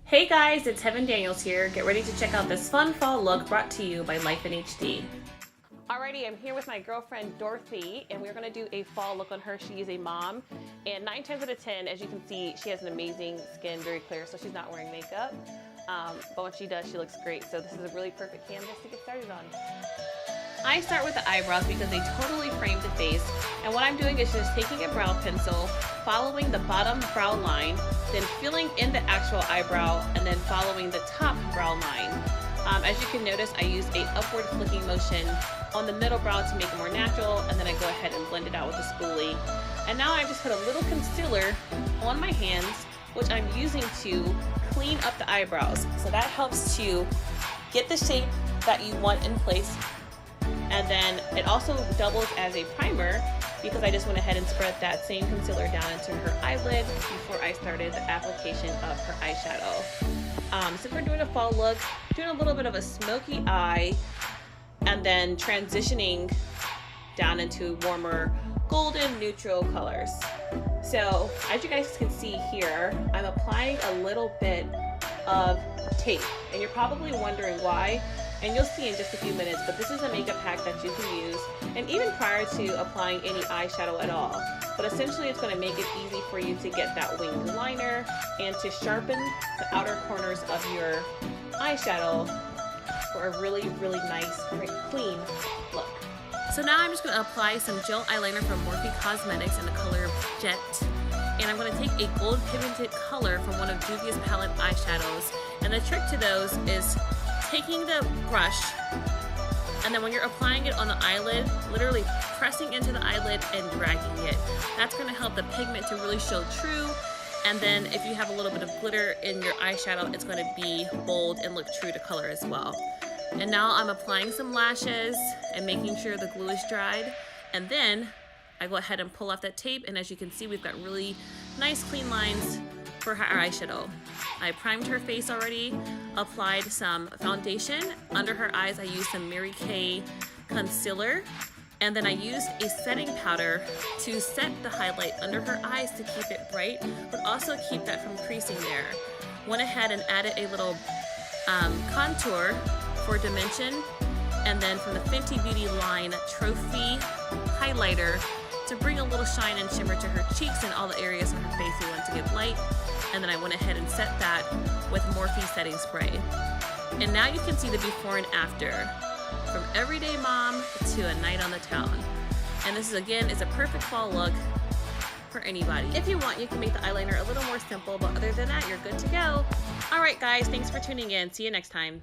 Hey guys, it's Heaven Daniels here. Get ready to check out this fun fall look brought to you by Life in HD. Alrighty, I'm here with my girlfriend Dorothy, and we're gonna do a fall look on her. She is a mom, and 9 times out of 10, as you can see, she has an amazing skin, very clear, so she's not wearing makeup. But when she does, she looks great. So this is a really perfect canvas to get started on. I start with the eyebrows because they totally frame the face, and what I'm doing is just taking a brow pencil, following the bottom brow line, then filling in the actual eyebrow, and then following the top brow line. As you can notice, I use a upward flicking motion on the middle brow to make it more natural, and then I go ahead and blend it out with a spoolie. And now I just put a little concealer on my hands, which I'm using to clean up the eyebrows. So that helps to get the shape that you want in place. And then it also doubles as a primer because I just went ahead and spread that same concealer down into her eyelid before I started the application of her eyeshadow. So we're doing a fall look, doing a little bit of a smoky eye, and then transitioning down into warmer golden neutral colors. So as you guys can see here, I'm applying a little bit of tape, and you're probably wondering why, and you'll see in just a few minutes, but this is a makeup hack that you can use, and even prior to applying any eyeshadow at all. But essentially it's going to make it easy for you to get that winged liner and to sharpen the outer corners of your eyeshadow for a really, really nice, very clean look. So now I'm just going to apply some gel eyeliner from Morphe Cosmetics in the color Jet. And I'm going to take a gold pigmented color from one of Juvia's palette eyeshadows. And the trick to those is taking the brush, and then when you're applying it on the eyelid, literally pressing into the eyelid and dragging it. That's going to help the pigment to really show true. And then if you have a little bit of glitter in your eyeshadow, it's going to be bold and look true to color as well. And now I'm applying some lashes and making sure the glue is dried. And then I go ahead and pull off that tape, and as you can see, we've got really nice clean lines for her eyeshadow. I primed her face already, applied some foundation. Under her eyes, I used some Mary Kay concealer, and then I used a setting powder to set the highlight under her eyes to keep it bright, but also keep that from creasing there. Went ahead and added a little contour for dimension, and then from the Fenty Beauty line Trophy highlighter to bring a little shine and shimmer to her cheeks and all the areas of her face we want to give light. And then I went ahead and set that with Morphe setting spray. And now you can see the before and after, from everyday mom to a night on the town. And this is, again, is a perfect fall look for anybody. If you want, you can make the eyeliner a little more simple, but other than that, you're good to go. All right, guys, thanks for tuning in. See you next time.